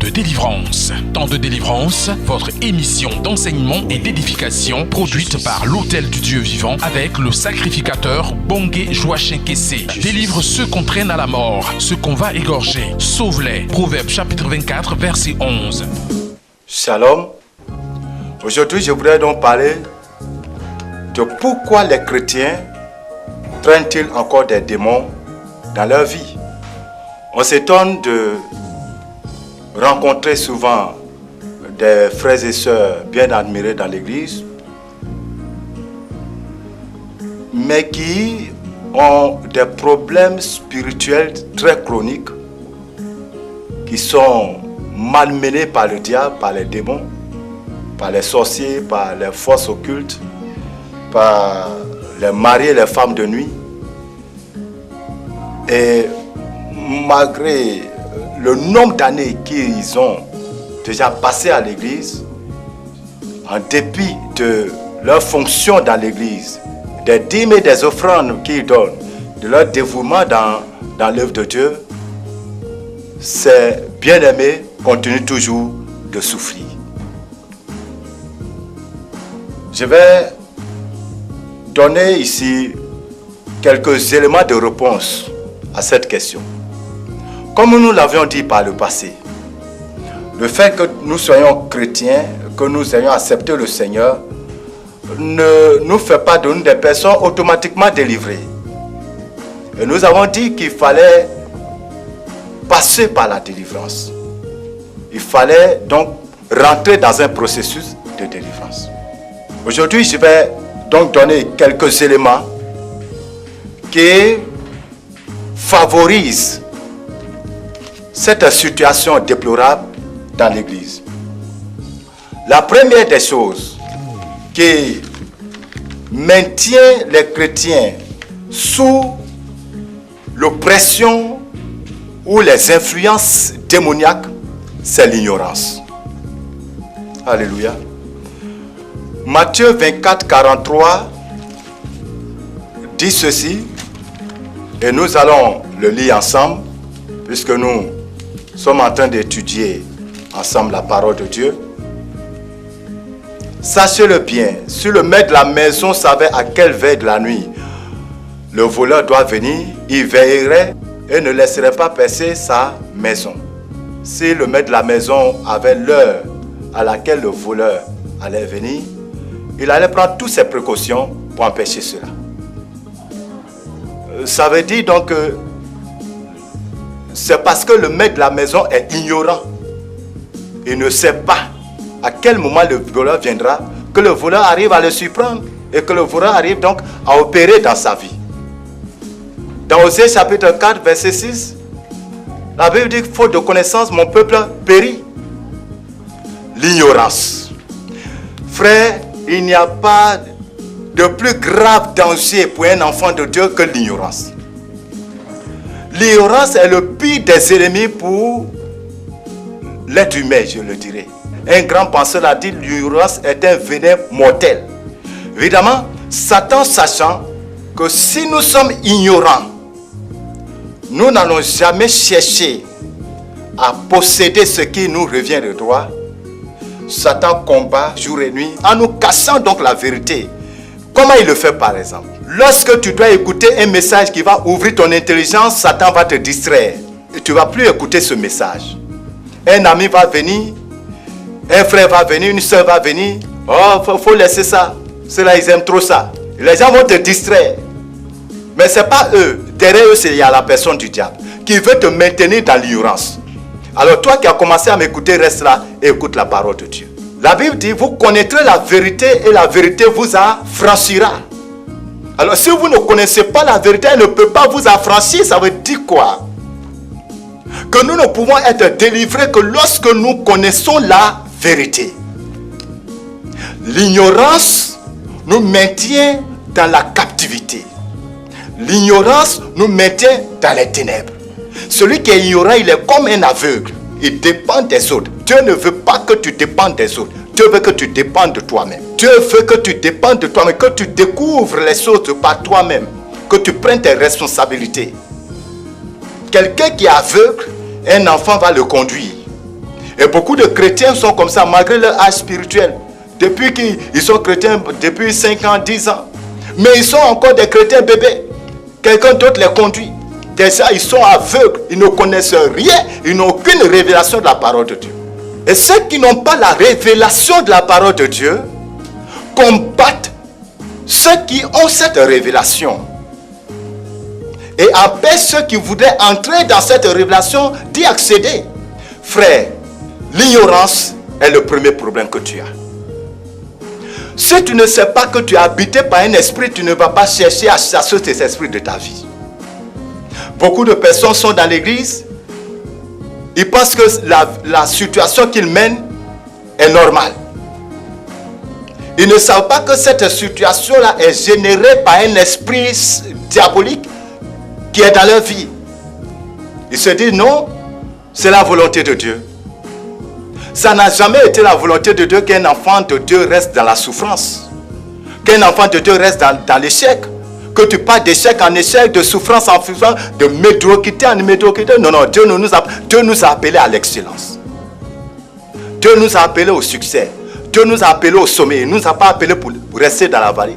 de délivrance. Temps de délivrance, votre émission d'enseignement et d'édification produite par l'Hôtel du Dieu Vivant avec le sacrificateur Bongé Joachim Kessé. Délivre ceux qu'on traîne à la mort, ceux qu'on va égorger. Sauve-les. Proverbe chapitre 24, verset 11. Shalom. Aujourd'hui, je voudrais donc parler de pourquoi les chrétiens traînent-ils encore des démons dans leur vie. On s'étonne de rencontrer souvent des frères et sœurs bien admirés dans l'église, mais qui ont des problèmes spirituels très chroniques, qui sont malmenés par le diable, par les démons, par les sorciers, par les forces occultes, par les maris et les femmes de nuit. Et malgré le nombre d'années qu'ils ont déjà passé à l'église, en dépit de leur fonction dans l'église, des dîmes et des offrandes qu'ils donnent, de leur dévouement dans l'œuvre de Dieu, ces bien-aimés continuent toujours de souffrir. Je vais donner ici quelques éléments de réponse à cette question. Comme nous l'avions dit par le passé, le fait que nous soyons chrétiens, que nous ayons accepté le Seigneur, ne nous fait pas de nous des personnes automatiquement délivrées. Et nous avons dit qu'il fallait passer par la délivrance. Il fallait donc rentrer dans un processus de délivrance. Aujourd'hui, je vais donc donner quelques éléments qui favorisent cette situation déplorable dans l'Église. La première des choses qui maintient les chrétiens sous l'oppression ou les influences démoniaques, c'est l'ignorance. Alléluia. Matthieu 24, 43 dit ceci, et nous allons le lire ensemble, puisque nous sommes en train d'étudier ensemble la parole de Dieu. Sachez-le bien, si le maître de la maison savait à quelle veille de la nuit le voleur doit venir, il veillerait et ne laisserait pas percer sa maison. Si le maître de la maison avait l'heure à laquelle le voleur allait venir, il allait prendre toutes ses précautions pour empêcher cela. Ça veut dire donc que c'est parce que le maître de la maison est ignorant. Il ne sait pas à quel moment le voleur viendra, que le voleur arrive à le surprendre et que le voleur arrive donc à opérer dans sa vie. Dans Osée chapitre 4, verset 6, la Bible dit, faute de connaissance, mon peuple périt. L'ignorance. Frère, il n'y a pas de plus grave danger pour un enfant de Dieu que l'ignorance. L'ignorance est le pire des ennemis pour l'être humain, je le dirais. Un grand penseur a dit, l'ignorance est un venin mortel. Évidemment, Satan sachant que si nous sommes ignorants, nous n'allons jamais chercher à posséder ce qui nous revient de droit. Satan combat jour et nuit en nous cachant donc la vérité. Comment il le fait par exemple? Lorsque tu dois écouter un message qui va ouvrir ton intelligence, Satan va te distraire. Et tu ne vas plus écouter ce message. Un ami va venir, un frère va venir, une soeur va venir. Oh, faut laisser ça. Ceux-là, ils aiment trop ça. Les gens vont te distraire. Mais ce n'est pas eux. Derrière eux, il y a la personne du diable qui veut te maintenir dans l'ignorance. Alors toi qui as commencé à m'écouter, reste là et écoute la parole de Dieu. La Bible dit, vous connaîtrez la vérité et la vérité vous affranchira. Alors si vous ne connaissez pas la vérité, elle ne peut pas vous affranchir. Ça veut dire quoi? Que nous ne pouvons être délivrés que lorsque nous connaissons la vérité. L'ignorance nous maintient dans la captivité. L'ignorance nous maintient dans les ténèbres. Celui qui est ignorant, il est comme un aveugle. Il dépend des autres. Dieu ne veut pas que tu dépendes des autres. Dieu veut que tu dépendes de toi-même. Dieu veut que tu dépendes de toi-même, que tu découvres les choses par toi-même, que tu prennes tes responsabilités. Quelqu'un qui est aveugle, un enfant va le conduire. Et beaucoup de chrétiens sont comme ça, malgré leur âge spirituel. Depuis qu'ils sont chrétiens, depuis 5 ans, 10 ans. Mais ils sont encore des chrétiens bébés. Quelqu'un d'autre les conduit. Déjà, ils sont aveugles, ils ne connaissent rien, ils n'ont aucune révélation de la parole de Dieu. Et ceux qui n'ont pas la révélation de la parole de Dieu combattent ceux qui ont cette révélation et empêchent ceux qui voudraient entrer dans cette révélation d'y accéder. Frère, l'ignorance est le premier problème que tu as. Si tu ne sais pas que tu es habité par un esprit, tu ne vas pas chercher à chasser ces esprits de ta vie. Beaucoup de personnes sont dans l'église, ils pensent que la situation qu'ils mènent est normale. Ils ne savent pas que cette situation-là est générée par un esprit diabolique qui est dans leur vie. Ils se disent non, c'est la volonté de Dieu. Ça n'a jamais été la volonté de Dieu qu'un enfant de Dieu reste dans la souffrance, qu'un enfant de Dieu reste dans l'échec, que tu passes d'échec en échec, de souffrance en souffrance, de médiocrité en médiocrité. Non, non, Dieu nous a appelés à l'excellence. Dieu nous a appelés au succès. Dieu nous a appelés au sommet. Il ne nous a pas appelés pour rester dans la vallée.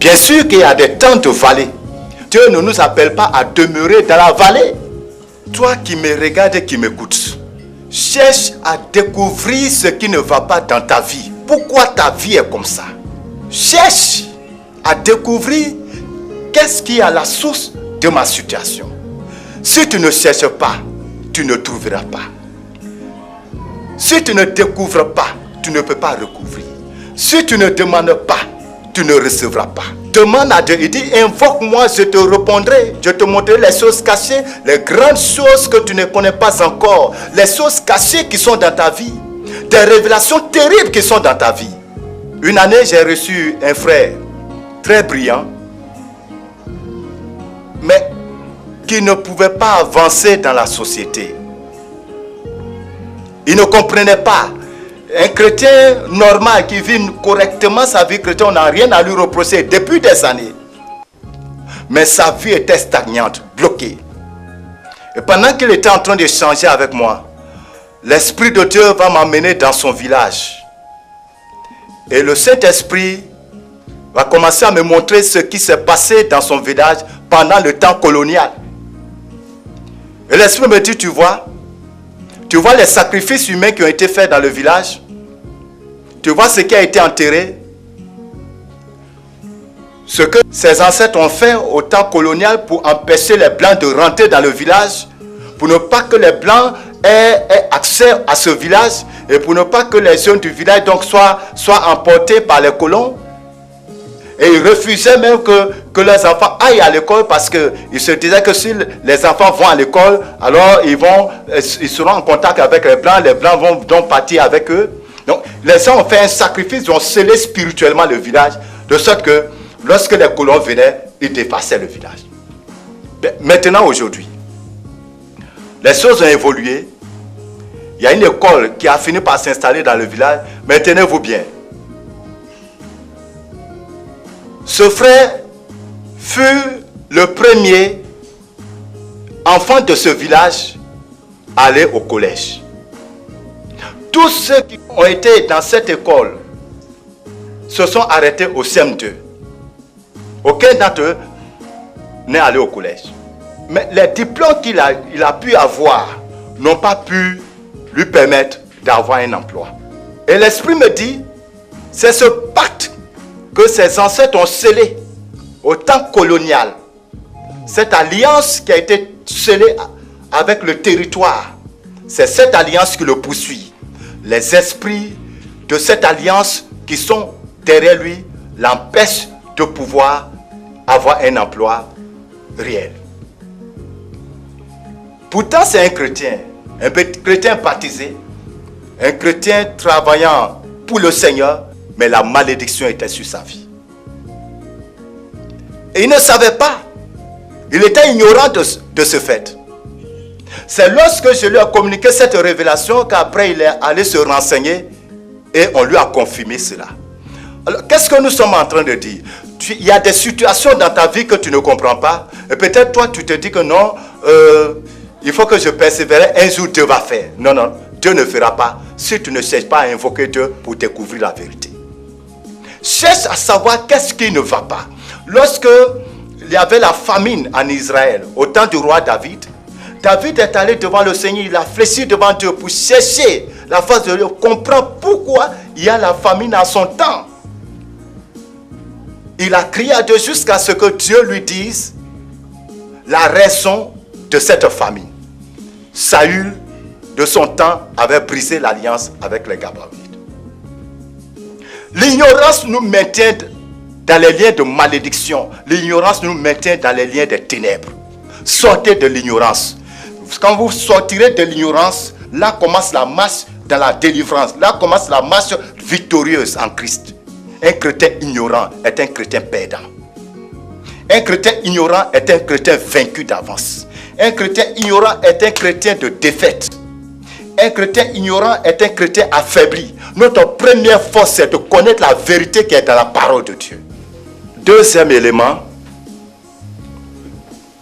Bien sûr qu'il y a des temps de vallée. Dieu ne nous appelle pas à demeurer dans la vallée. Toi qui me regardes et qui m'écoutes, cherche à découvrir ce qui ne va pas dans ta vie. Pourquoi ta vie est comme ça? Cherche à découvrir qu'est-ce qui est à la source de ma situation. Si tu ne cherches pas, tu ne trouveras pas. Si tu ne découvres pas, tu ne peux pas recouvrir. Si tu ne demandes pas, tu ne recevras pas. Demande à Dieu, il dit, invoque-moi, je te répondrai. Je te montrerai les choses cachées, les grandes choses que tu ne connais pas encore, les choses cachées qui sont dans ta vie, des révélations terribles qui sont dans ta vie. Une année, j'ai reçu un frère très brillant, mais qui ne pouvait pas avancer dans la société. Il ne comprenait pas. Un chrétien normal qui vit correctement sa vie chrétienne, on n'a rien à lui reprocher depuis des années. Mais sa vie était stagnante, bloquée. Et pendant qu'il était en train d'échanger avec moi, l'Esprit de Dieu va m'amener dans son village. Et le Saint-Esprit va commencer à me montrer ce qui s'est passé dans son village pendant le temps colonial. Et l'Esprit me dit, tu vois les sacrifices humains qui ont été faits dans le village? Tu vois ce qui a été enterré? Ce que ses ancêtres ont fait au temps colonial pour empêcher les Blancs de rentrer dans le village, pour ne pas que les Blancs aient accès à ce village et pour ne pas que les jeunes du village donc soient emportés par les colons. Et ils refusaient même que leurs enfants aillent à l'école parce qu'ils se disaient que si les enfants vont à l'école, alors ils seront en contact avec les Blancs vont donc partir avec eux. Donc les gens ont fait un sacrifice, ils ont scellé spirituellement le village, de sorte que lorsque les colons venaient, ils défaçaient le village. Maintenant, aujourd'hui, les choses ont évolué. Il y a une école qui a fini par s'installer dans le village. Mais tenez-vous bien. Ce frère fut le premier enfant de ce village à aller au collège. Tous ceux qui ont été dans cette école se sont arrêtés au CM2. Aucun d'entre eux n'est allé au collège. Mais les diplômes qu'il a pu avoir n'ont pas pu lui permettre d'avoir un emploi. Et l'Esprit me dit, c'est ce pacte que ses ancêtres ont scellé au temps colonial. Cette alliance qui a été scellée avec le territoire, c'est cette alliance qui le poursuit. Les esprits de cette alliance qui sont derrière lui l'empêchent de pouvoir avoir un emploi réel. Pourtant, c'est un chrétien baptisé, un chrétien travaillant pour le Seigneur, mais la malédiction était sur sa vie. Et il ne savait pas. Il était ignorant de ce fait. C'est lorsque je lui ai communiqué cette révélation qu'après il est allé se renseigner et on lui a confirmé cela. Alors, qu'est-ce que nous sommes en train de dire? Il y a des situations dans ta vie que tu ne comprends pas. Et peut-être toi, tu te dis que non, il faut que je persévère. Un jour, Dieu va faire. Non, non. Dieu ne fera pas si tu ne cherches pas à invoquer Dieu pour découvrir la vérité. Cherche à savoir qu'est-ce qui ne va pas. Lorsque il y avait la famine en Israël, au temps du roi David, David est allé devant le Seigneur, il a fléchi devant Dieu pour chercher la face de Dieu, comprendre pourquoi il y a la famine à son temps. Il a crié à Dieu jusqu'à ce que Dieu lui dise la raison de cette famine. Saül, de son temps, avait brisé l'alliance avec les Gabaonites. L'ignorance nous maintient dans les liens de malédiction. L'ignorance nous maintient dans les liens des ténèbres. Sortez de l'ignorance. Quand vous sortirez de l'ignorance, là commence la marche dans la délivrance. Là commence la marche victorieuse en Christ. Un chrétien ignorant est un chrétien perdant. Un chrétien ignorant est un chrétien vaincu d'avance. Un chrétien ignorant est un chrétien de défaite. Un chrétien ignorant est un chrétien affaibli. Notre première force, c'est de connaître la vérité qui est dans la parole de Dieu. Deuxième élément,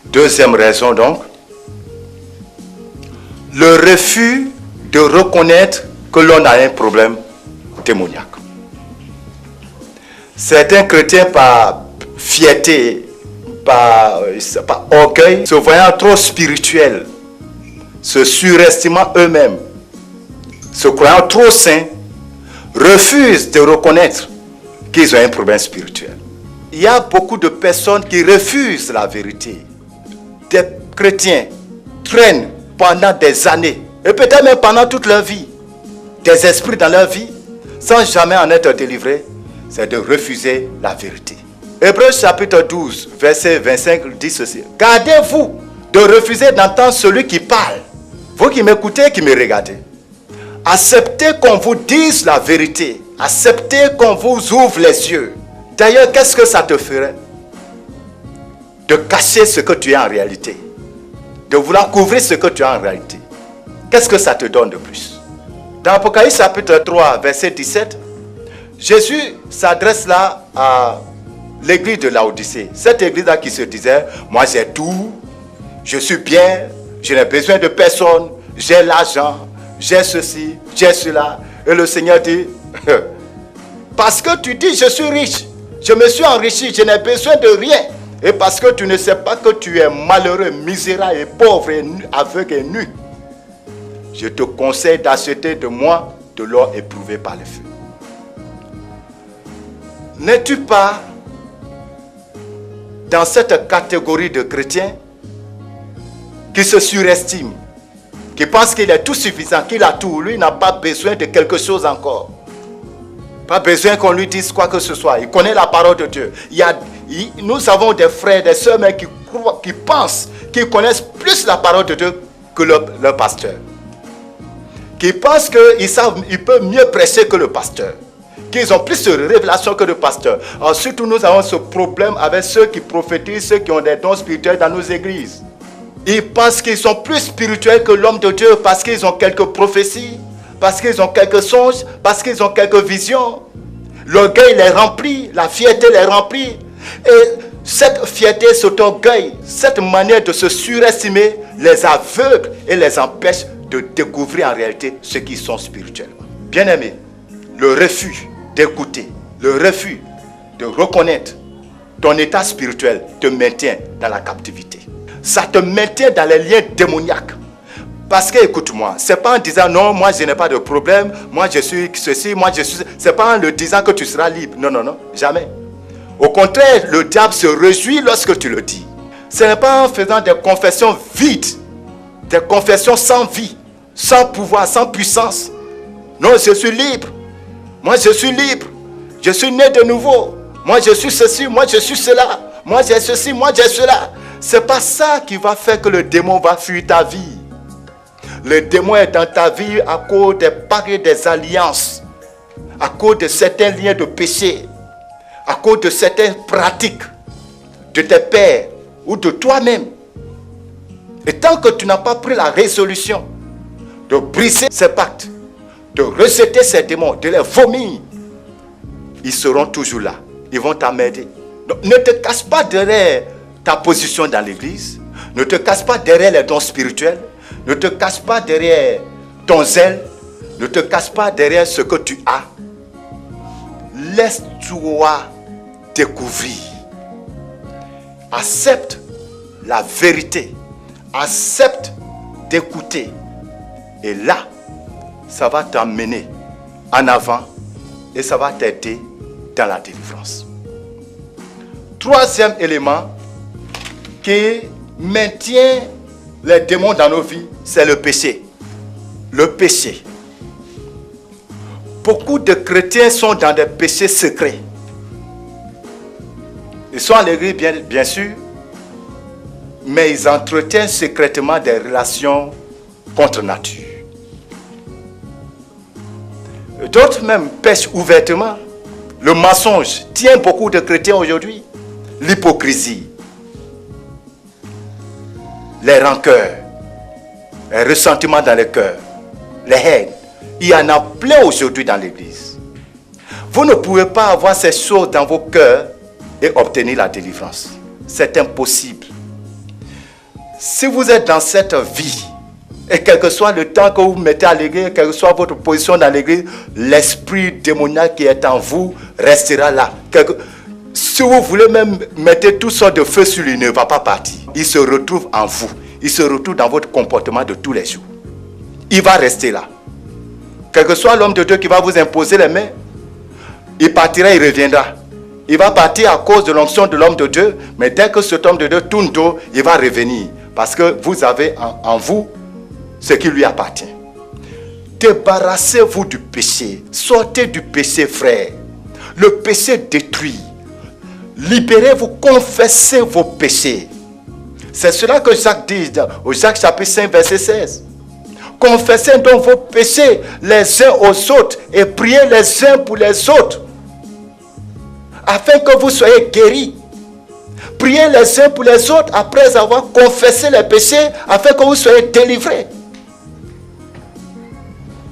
deuxième raison donc, le refus de reconnaître que l'on a un problème démoniaque. Certains chrétiens, par fierté, par orgueil, se voyant trop spirituels, se surestimant eux-mêmes, se croyant trop saints, refusent de reconnaître qu'ils ont un problème spirituel. Il y a beaucoup de personnes qui refusent la vérité. Des chrétiens traînent pendant des années, et peut-être même pendant toute leur vie, des esprits dans leur vie, sans jamais en être délivrés. C'est de refuser la vérité. Hébreux chapitre 12, verset 25 dit ceci. Gardez-vous de refuser d'entendre celui qui parle. Vous qui m'écoutez, qui me regardez. Acceptez qu'on vous dise la vérité. Acceptez qu'on vous ouvre les yeux. D'ailleurs, qu'est-ce que ça te ferait? De cacher ce que tu es en réalité. De vouloir couvrir ce que tu es en réalité. Qu'est-ce que ça te donne de plus? Dans Apocalypse chapitre 3, verset 17, Jésus s'adresse là à l'église de Laodicée. Cette église-là qui se disait, moi j'ai tout, je suis bien, je n'ai besoin de personne, j'ai l'argent, j'ai ceci, j'ai cela. Et le Seigneur dit, parce que tu dis je suis riche, je me suis enrichi, je n'ai besoin de rien. Et parce que tu ne sais pas que tu es malheureux, misérable et pauvre, et aveugle et nu, je te conseille d'acheter de moi de l'or éprouvé par le feu. N'es-tu pas dans cette catégorie de chrétiens qui se surestiment, qui pensent qu'il est tout suffisant, qu'il a tout, lui n'a pas besoin de quelque chose encore. Pas besoin qu'on lui dise quoi que ce soit. Il connaît la parole de Dieu. Nous avons des frères, des sœurs qui pensent qu'ils connaissent plus la parole de Dieu que leur pasteur. Qui pensent qu'ils peuvent mieux prêcher que le pasteur. Qu'ils ont plus de révélations que le pasteur. Alors, surtout, nous avons ce problème avec ceux qui prophétisent, ceux qui ont des dons spirituels dans nos églises. Ils pensent qu'ils sont plus spirituels que l'homme de Dieu parce qu'ils ont quelques prophéties, parce qu'ils ont quelques songes, parce qu'ils ont quelques visions. L'orgueil les remplit, la fierté les remplit. Et cette fierté, cet orgueil, cette manière de se surestimer les aveugle et les empêche de découvrir en réalité ce qu'ils sont spirituellement. Bien-aimés, le refus d'écouter, le refus de reconnaître ton état spirituel te maintient dans la captivité. Ça te maintient dans les liens démoniaques. Parce que, écoute-moi, c'est pas en disant non, moi je n'ai pas de problème, moi je suis ceci, moi je suis... C'est pas en le disant que tu seras libre. Non, non, non, jamais. Au contraire, le diable se réjouit lorsque tu le dis. Ce n'est pas en faisant des confessions vides, des confessions sans vie, sans pouvoir, sans puissance. Non, je suis libre. Moi, je suis libre. Je suis né de nouveau. Moi, je suis ceci, moi, je suis cela. Moi, j'ai ceci, moi, j'ai cela. Ce n'est pas ça qui va faire que le démon va fuir ta vie. Le démon est dans ta vie à cause des paris des alliances, à cause de certains liens de péché, à cause de certaines pratiques de tes pères ou de toi-même. Et tant que tu n'as pas pris la résolution de briser ces pactes, de rejeter ces démons, de les vomir, ils seront toujours là. Ils vont t'emmerder. Donc, ne te casse pas derrière ta position dans l'église. Ne te casse pas derrière les dons spirituels. Ne te casse pas derrière ton zèle. Ne te cache pas derrière ce que tu as. Laisse-toi découvrir. Accepte la vérité. Accepte d'écouter. Et là, ça va t'emmener en avant et ça va t'aider dans la délivrance. Troisième élément qui maintient les démons dans nos vies, c'est le péché. Le péché. Beaucoup de chrétiens sont dans des péchés secrets. Ils sont à l'église, bien sûr, mais ils entretiennent secrètement des relations contre nature. D'autres même pêchent ouvertement. Le mensonge tient beaucoup de chrétiens aujourd'hui. L'hypocrisie, les rancœurs, les ressentiments dans le cœur, les haines. Il y en a plein aujourd'hui dans l'église. Vous ne pouvez pas avoir ces choses dans vos cœurs et obtenir la délivrance. C'est impossible. Si vous êtes dans cette vie, et quel que soit le temps que vous mettez à l'église, quelle que soit votre position dans l'église, l'esprit démoniaque qui est en vous restera là. Si vous voulez même mettre toutes sortes de feux sur lui, il ne va pas partir. Il se retrouve en vous. Il se retrouve dans votre comportement de tous les jours. Il va rester là. Quel que soit l'homme de Dieu qui va vous imposer les mains, il partira, il reviendra. Il va partir à cause de l'onction de l'homme de Dieu, mais dès que cet homme de Dieu tourne dos, il va revenir. Parce que vous avez en vous ce qui lui appartient. Débarrassez-vous du péché. Sortez du péché, frère. Le péché détruit. Libérez-vous, confessez vos péchés. C'est cela que Jacques dit au Jacques chapitre 5, verset 16. Confessez donc vos péchés les uns aux autres et priez les uns pour les autres, afin que vous soyez guéris. Priez les uns pour les autres après avoir confessé les péchés, afin que vous soyez délivrés.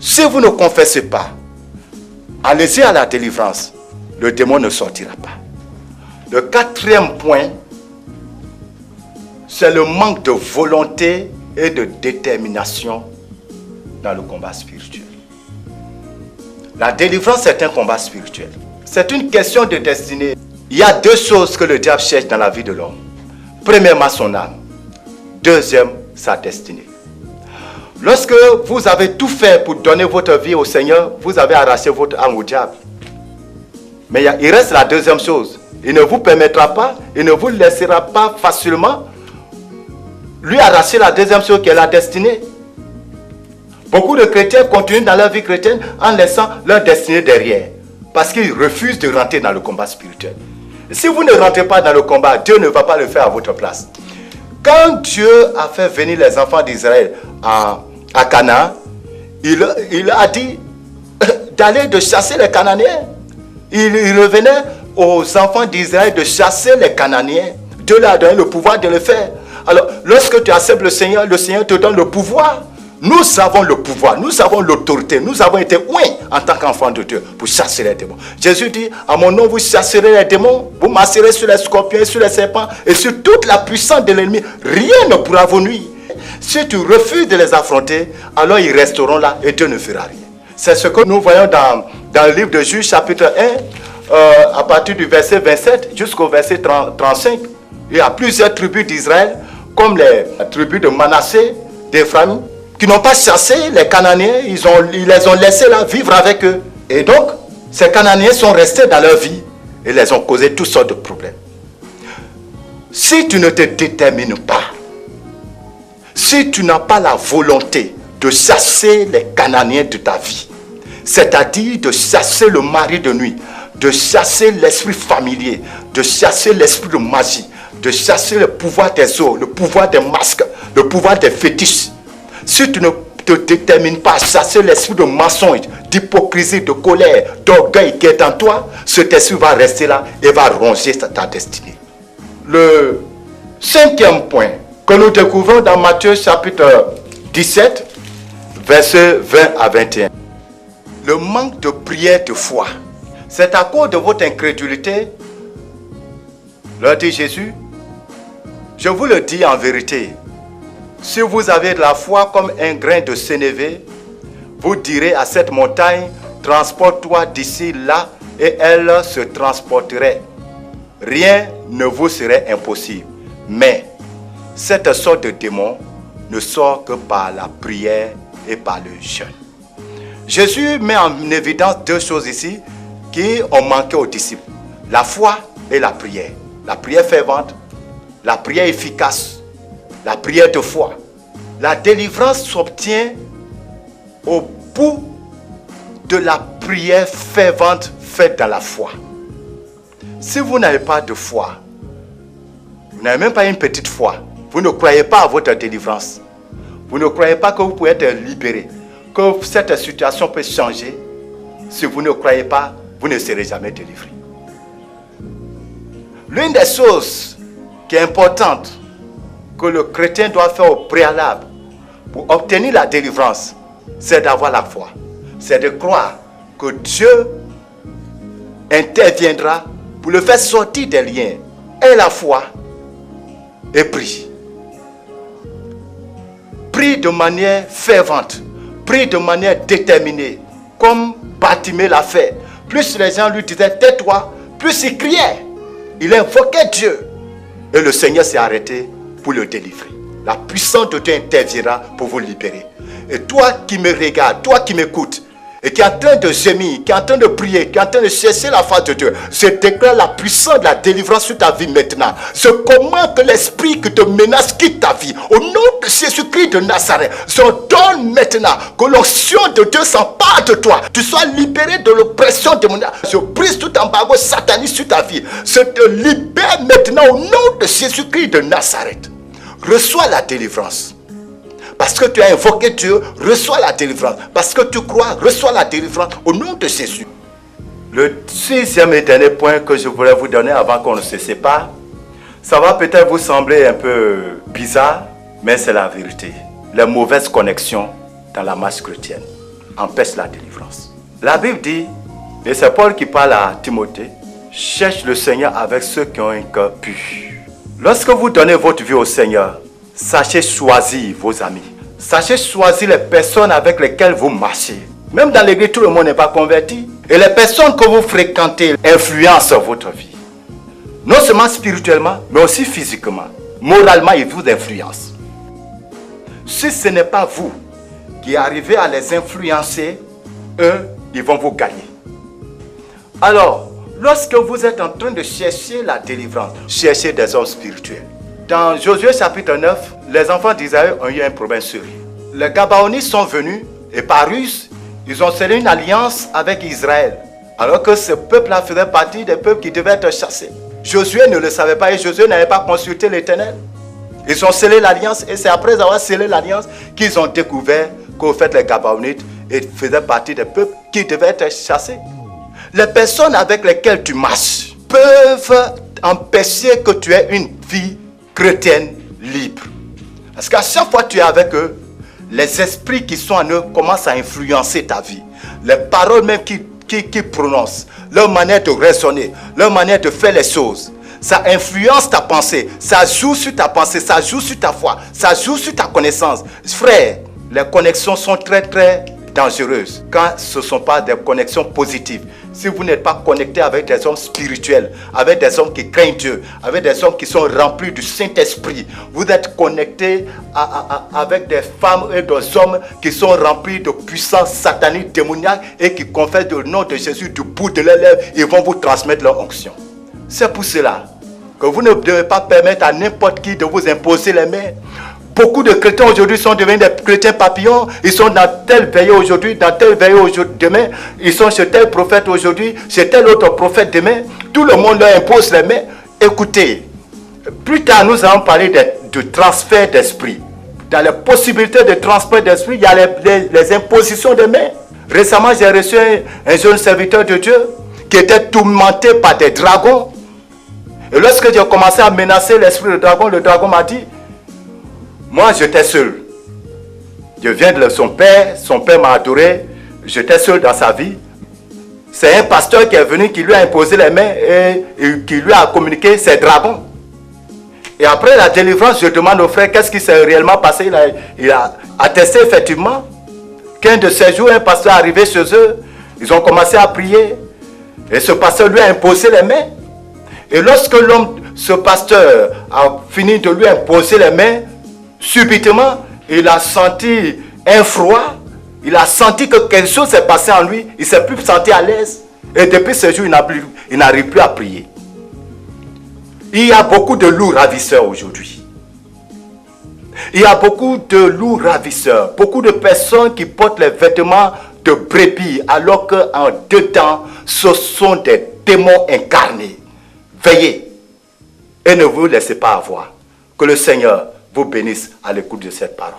Si vous ne confessez pas, allez-y à la délivrance, le démon ne sortira pas. Le quatrième point, c'est le manque de volonté et de détermination dans le combat spirituel. La délivrance est un combat spirituel. C'est une question de destinée. Il y a deux choses que le diable cherche dans la vie de l'homme. Premièrement, son âme. Deuxième, sa destinée. Lorsque vous avez tout fait pour donner votre vie au Seigneur, vous avez arraché votre âme au diable. Mais il reste la deuxième chose. Il ne vous permettra pas, il ne vous laissera pas facilement lui arracher la deuxième chose qui est la destinée. Beaucoup de chrétiens continuent dans leur vie chrétienne en laissant leur destinée derrière. Parce qu'ils refusent de rentrer dans le combat spirituel. Si vous ne rentrez pas dans le combat, Dieu ne va pas le faire à votre place. Quand Dieu a fait venir les enfants d'Israël à Canaan, il a dit d'aller de chasser les Cananéens. Il revenait aux enfants d'Israël de chasser les Cananéens. Dieu leur a donné le pouvoir de le faire. Alors, lorsque tu acceptes le Seigneur te donne le pouvoir. Nous avons le pouvoir, nous avons l'autorité, nous avons été oints en tant qu'enfants de Dieu pour chasser les démons. Jésus dit, à mon nom vous chasserez les démons, vous marcherez sur les scorpions, sur les serpents et sur toute la puissance de l'ennemi. Rien ne pourra vous nuire. Si tu refuses de les affronter, alors ils resteront là et Dieu ne fera rien. C'est ce que nous voyons dans le livre de Juges chapitre 1, à partir du verset 27 jusqu'au verset 35. Il y a plusieurs tribus d'Israël, comme les tribus de Manassé, d'Éphraïm, qui n'ont pas chassé les Cananéens, ils les ont laissés là vivre avec eux. Et donc, ces Cananéens sont restés dans leur vie et les ont causé toutes sortes de problèmes. Si tu ne te détermines pas, si tu n'as pas la volonté de chasser les Cananéens de ta vie, c'est-à-dire de chasser le mari de nuit, de chasser l'esprit familier, de chasser l'esprit de magie, de chasser le pouvoir des eaux, le pouvoir des masques, le pouvoir des fétiches, si tu ne te détermines pas à chasser l'esprit de mensonge, d'hypocrisie, de colère, d'orgueil qui est en toi, cet esprit va rester là et va ronger ta destinée. Le cinquième point que nous découvrons dans Matthieu chapitre 17, versets 20 à 21. Le manque de prière de foi. C'est à cause de votre incrédulité, leur dit Jésus, je vous le dis en vérité, si vous avez de la foi comme un grain de sénévé, vous direz à cette montagne, transporte-toi d'ici là, et elle se transporterait. Rien ne vous serait impossible. Mais cette sorte de démon ne sort que par la prière et par le jeûne. Jésus met en évidence deux choses ici qui ont manqué aux disciples. La foi et la prière. La prière fervente, la prière efficace, la prière de foi. La délivrance s'obtient au bout de la prière fervente faite dans la foi. Si vous n'avez pas de foi, vous n'avez même pas une petite foi, vous ne croyez pas à votre délivrance, vous ne croyez pas que vous pouvez être libéré, que cette situation peut changer, si vous ne croyez pas, vous ne serez jamais délivré. L'une des choses qui est importante que le chrétien doit faire au préalable pour obtenir la délivrance, c'est d'avoir la foi. C'est de croire que Dieu interviendra pour le faire sortir des liens. Et la foi et prie. Prie de manière fervente. Prie de manière déterminée. Comme Bartimée l'a fait. Plus les gens lui disaient tais-toi, plus il criait. Il invoquait Dieu. Et le Seigneur s'est arrêté pour le délivrer. La puissance de Dieu interviendra pour vous libérer. Et toi qui me regardes, toi qui m'écoutes, et qui est en train de gémir, qui est en train de prier, qui est en train de chercher la face de Dieu, je déclare la puissance de la délivrance sur ta vie maintenant. Je commande que l'esprit qui te menace quitte ta vie. Au nom de Jésus-Christ de Nazareth, je donne maintenant que l'onction de Dieu s'empare de toi. Tu sois libéré de l'oppression démoniaque. Je brise tout embargo satanique sur ta vie. Je te libère maintenant au nom de Jésus-Christ de Nazareth. Reçois la délivrance. Parce que tu as invoqué Dieu, reçois la délivrance. Parce que tu crois, reçois la délivrance au nom de Jésus. Le sixième et dernier point que je voulais vous donner avant qu'on ne se sépare, ça va peut-être vous sembler un peu bizarre, mais c'est la vérité. Les mauvaises connexions dans la marche chrétienne empêchent la délivrance. La Bible dit, et c'est Paul qui parle à Timothée, cherche le Seigneur avec ceux qui ont un cœur pur. Lorsque vous donnez votre vie au Seigneur, sachez choisir vos amis. Sachez choisir les personnes avec lesquelles vous marchez. Même dans l'église, tout le monde n'est pas converti. Et les personnes que vous fréquentez influencent votre vie. Non seulement spirituellement, mais aussi physiquement. Moralement, ils vous influencent. Si ce n'est pas vous qui arrivez à les influencer, eux, ils vont vous gagner. Alors, lorsque vous êtes en train de chercher la délivrance, cherchez des hommes spirituels. Dans Josué chapitre 9, les enfants d'Israël ont eu un problème sérieux. Les Gabaonites sont venus et par ruse, ils ont scellé une alliance avec Israël. Alors que ce peuple-là faisait partie des peuples qui devaient être chassés. Josué ne le savait pas et Josué n'avait pas consulté l'Éternel. Ils ont scellé l'alliance et c'est après avoir scellé l'alliance qu'ils ont découvert qu'au fait les Gabaonites faisaient partie des peuples qui devaient être chassés. Les personnes avec lesquelles tu marches peuvent empêcher que tu aies une vie chrétienne libre. Parce qu'à chaque fois que tu es avec eux, les esprits qui sont en eux commencent à influencer ta vie. Les paroles même qu'ils prononcent, leur manière de raisonner, leur manière de faire les choses, ça influence ta pensée, ça joue sur ta pensée, ça joue sur ta foi, ça joue sur ta connaissance. Frère, les connexions sont très très dangereuses quand ce ne sont pas des connexions positives. Si vous n'êtes pas connecté avec des hommes spirituels, avec des hommes qui craignent Dieu, avec des hommes qui sont remplis du Saint-Esprit, vous êtes connecté avec des femmes et des hommes qui sont remplis de puissance satanique, démoniaque et qui confessent le nom de Jésus du bout de leurs lèvres, ils vont vous transmettre leur onction. C'est pour cela que vous ne devez pas permettre à n'importe qui de vous imposer les mains. Beaucoup de chrétiens aujourd'hui sont devenus des chrétiens papillons. Ils sont dans telle veillée aujourd'hui, dans telle veillée demain. Ils sont chez tel prophète aujourd'hui, chez tel autre prophète demain. Tout le monde leur impose les mains. Écoutez, plus tard nous allons parler de transfert d'esprit. Dans les possibilités de transfert d'esprit, il y a les impositions des mains. Récemment, j'ai reçu un jeune serviteur de Dieu qui était tourmenté par des dragons. Et lorsque j'ai commencé à menacer l'esprit de dragon, le dragon m'a dit, moi, j'étais seul. Je viens de son père m'a adoré, j'étais seul dans sa vie. C'est un pasteur qui est venu, qui lui a imposé les mains et qui lui a communiqué ses dragons. Et après la délivrance, je demande au frère qu'est-ce qui s'est réellement passé. Il a attesté effectivement qu'un de ces jours, un pasteur est arrivé chez eux. Ils ont commencé à prier. Et ce pasteur lui a imposé les mains. Et lorsque ce pasteur a fini de lui imposer les mains, subitement, il a senti un froid. Il a senti que quelque chose s'est passé en lui. Il ne s'est plus senti à l'aise. Et depuis ce jour, il n'arrive plus à prier. Il y a beaucoup de loups ravisseurs aujourd'hui. Il y a beaucoup de loups ravisseurs. Beaucoup de personnes qui portent les vêtements de brebis alors qu'en dedans, ce sont des démons incarnés. Veillez et ne vous laissez pas avoir. Que le Seigneur vous bénisse à l'écoute de cette parole.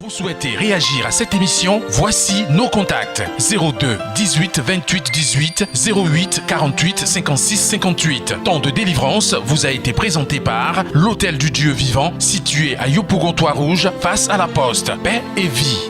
Vous souhaitez réagir à cette émission? Voici nos contacts: 02 18 28 18 08 48 56 58. Temps de délivrance vous a été présenté par l'Hôtel du Dieu Vivant, situé à Yopougon-Toit-Rouge, face à la Poste. Paix et vie.